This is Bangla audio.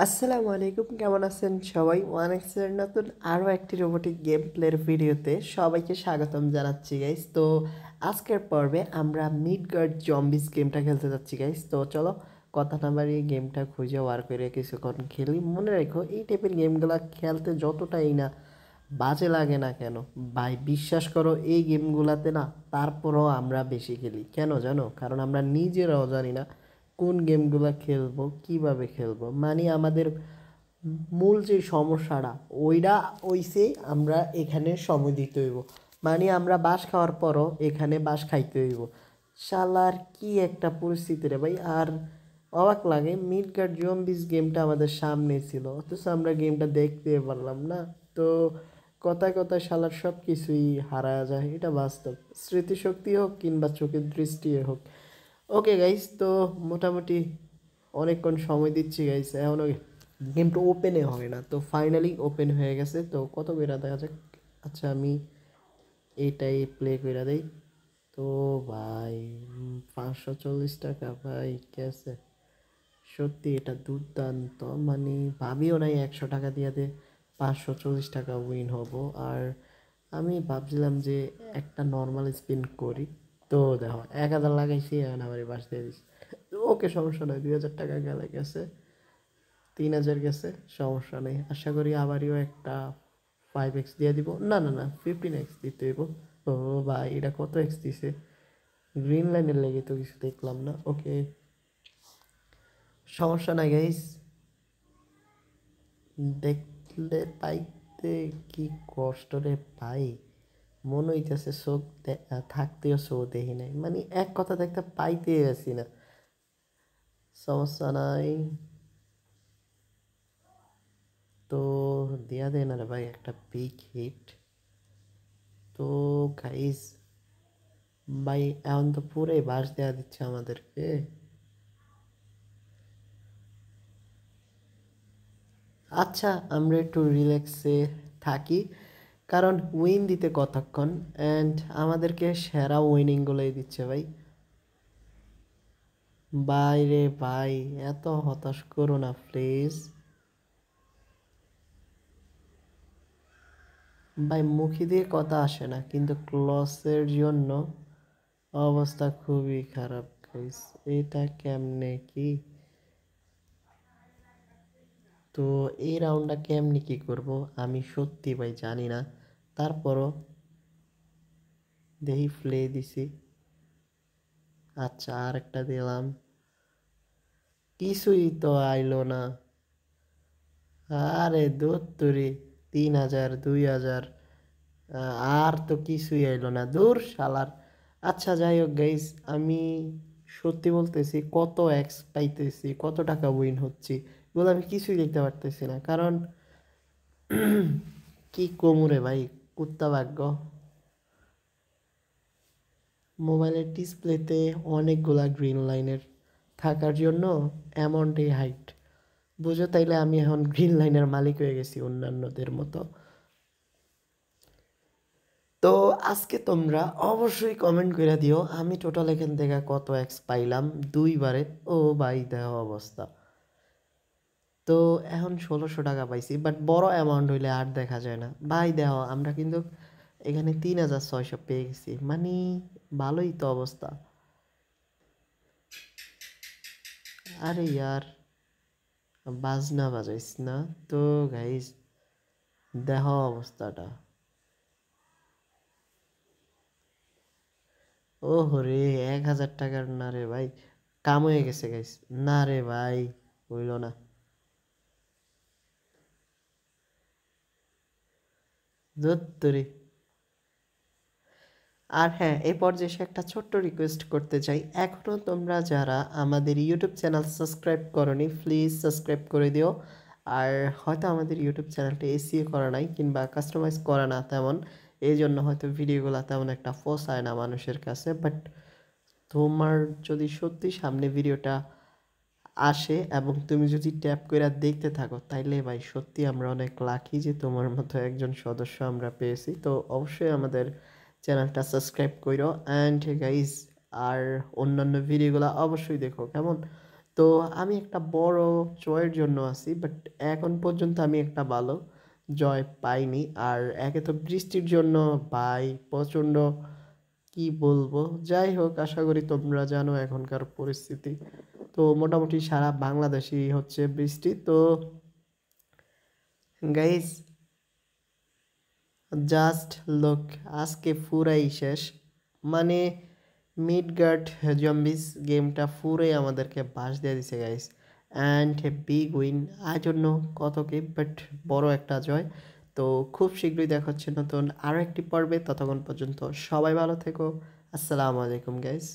আসসালামু আলাইকুম, কেমন আছেন সবাই? ওয়ানেক্সের নতুন আরও একটি রোবোটিক গেম প্লের ভিডিওতে সবাইকে স্বাগতম জানাচ্ছি গাইস। তো আজকের পর্বে আমরা মিডগার্ড জম্বিস গেমটা খেলতে যাচ্ছি গাইস। তো চলো কথা না বাড়িয়ে গেমটা খুঁজে বার করে কিছুক্ষণ খেলি। মনে রেখো, এই টাইপের গেমগুলো খেলতে যতটাই না বাজে লাগে না কেন ভাই, বিশ্বাস করো এই গেমগুলোতে না তারপরও আমরা বেশি খেলি। কেন জানো? কারণ আমরা নিজেরাও জানি না কোন গেমগুলো খেলবো, কিভাবে খেলবো। মানে আমাদের মূল যে সমস্যাটা ওইটা ওইসে আমরা এখানে সময় দিতে হইব। মানে আমরা বাঁশ খাওয়ার পরও এখানে বাঁশ খাইতে হইব। শালার কি একটা পরিস্থিতি রে ভাই। আর অবাক লাগে, মিডগার্ড জম্বিস গেমটা আমাদের সামনে ছিল, অথচ আমরা গেমটা দেখতে পারলাম না। তো কথায় কথায় শালার সব কিছুই হারায় যায়, এটা বাস্তব। স্মৃতিশক্তি হোক কিংবা চোখের দৃষ্টি হোক। ওকে গাইস, তো মোটামুটি অনেকক্ষণ সময় দিচ্ছি গাইস, এখনও গেমটা ওপেনে হয় না। তো ফাইনালি ওপেন হয়ে গেছে। তো কত কইরা দেখা যাক। আচ্ছা, আমি এইটাই প্লে কইরা দেই। তো ভাই 540 টাকা ভাই, কেসে সত্যি এটা দুর্দান্ত। মানে ভাবিও নাই 100 টাকা দিয়ে 540 টাকা উইন হব। আর আমি ভাবছিলাম যে একটা নর্মাল স্পিন করি। তো দেখো 1000 লাগাইছি, এখন আমার বাস দিয়ে দিচ্ছি। ওকে, সমস্যা নয়, 2000 টাকা গেলে গেছে, 3000 গেছে, সমস্যা নেই। আশা করি আবারও একটা 5x দিয়ে দিব। না না না, 15x দিতে হইব। ও ভাই, এটা কত এক্স দিছে? গ্রিন লাইনের লেগে তো কিছু দেখলাম না। ওকে, সমস্যা নাই গাইস। দেখলে পাইতে কি কষ্ট রে ভাই, মনে হইতেছে চোখ থাকতেও চোখ দেখি নাই। মানে এক কথা দেখতে পাইতে আছি না। সমস্যা নাই, তো দিয়া দেয় না রে ভাই একটা বিগ হিট। তো গাইস ভাই, এখন তো পুরাই বাস দেওয়া দিচ্ছে আমাদেরকে। আচ্ছা, আমরা একটু রিল্যাক্সে থাকি, কারণ উইন দিতে কতক্ষণ। অ্যান্ড আমাদেরকে সেরা উইনিংগুলোই দিচ্ছে ভাই। ভাই রে ভাই, এত হতাশ করো না প্লিজ ভাই। মুখে দিয়ে কথা আসে না, কিন্তু ক্লসের জন্য অবস্থা খুবই খারাপ গাইস। এটা কেমনে কি? তো এই রাউন্ডটা কেমনি কি করব আমি সত্যি ভাই জানি না। তারপরও দেখি, প্লে দিছি। আচ্ছা, আর একটা দিলাম, কিছুই তো আইলো না। আরে দূর, 3000, 2000, আর তো কিছুই আইলো না, দূর শালার। আচ্ছা যাই হোক গাইস, আমি সত্যি বলতেছি, কত এক্স পাইতেছি, কত টাকা উইন হচ্ছি, এগুলো আমি কিছুই দেখতে পারতেছি না। কারণ কি কমুরে ভাই, কুত্তা ভাগ্য। মোবাইলের ডিসপ্লেতে অনেকগুলা গ্রিন লাইনের থাকার জন্য অ্যামাউন্টই হাইট। বুঝো তাইলে আমি এখন গ্রিন লাইনের মালিক হয়ে গেছি অন্যান্যদের মতো। তো আজকে তোমরা অবশ্যই কমেন্ট করে দিও আমি টোটাল এখান থেকে কত এক্স পাইলাম দুইবারে। ও ভাই, দেওয়া অবস্থা। তো এখন 1600 টাকা পাইছি, বাট বড় অ্যামাউন্ট হইলে আর দেখা যায় না ভাই। দেওয়া আমরা কিন্তু এখানে 3600 পেয়ে গেছি, মানে ভালোই তো অবস্থা। আরে ইয়ার, বাজনা বাজাইস না তো গাইস, দেহ অবস্থাটা। ও রে, 1000 টাকার না রে ভাই, কাম হয়ে গেছে গাইস। না রে ভাই, হইল না, ধুত্তুরি। আর হ্যাঁ, এই পর্যায়ে এসে একটা ছোট্ট রিকোয়েস্ট করতে চাই, এখনও তোমরা যারা আমাদের ইউটিউব চ্যানেল সাবস্ক্রাইব করনি, প্লিজ সাবস্ক্রাইব করে দিও। আর হয়তো আমাদের ইউটিউব চ্যানেলটা এসিও করা নাই কিংবা কাস্টমাইজ করা না তেমন, এই জন্য হয়তো ভিডিওগুলো তেমন একটা পোষায় না মানুষের কাছে। বাট তোমার যদি সত্যি সামনে ভিডিওটা আসে এবং তুমি যদি ট্যাপ করে দেখতে থাকো, তাইলে ভাই সত্যি আমরা অনেক লাকি যে তোমার মতো একজন সদস্য আমরা পেয়েছি। তো অবশ্যই আমাদের চ্যানেলটা সাবস্ক্রাইব করো অ্যান্ড গাইস, আর অন্যান্য ভিডিওগুলো অবশ্যই দেখো কেমন। তো তো আমি একটা বড় জয়ের জন্য আছি, বাট এখন পর্যন্ত আমি একটা ভালো জয় পাইনি। আর একে তো বৃষ্টির জন্য ভাই প্রচণ্ড কি বলবো, যাই হোক আশা করি তোমরা জানো এখনকার পরিস্থিতি। তো মোটামুটি সারা বাংলাদেশই হচ্ছে বৃষ্টি। তো গাইজ জাস্ট লুক, আজকে পুরাই শেষ, মানে মিডগার্ড জম্বিস গেমটা পুরোই আমাদেরকে বাস দিয়ে দিছে guys. And big win, I don't know কত কি, বাট বড় একটা জয়। তো খুব শীঘ্রই দেখা হচ্ছে নতুন আরও একটি পর্বে, ততক্ষণ পর্যন্ত সবাই ভালো থেকো। আসসালামু আলাইকুম গাইস।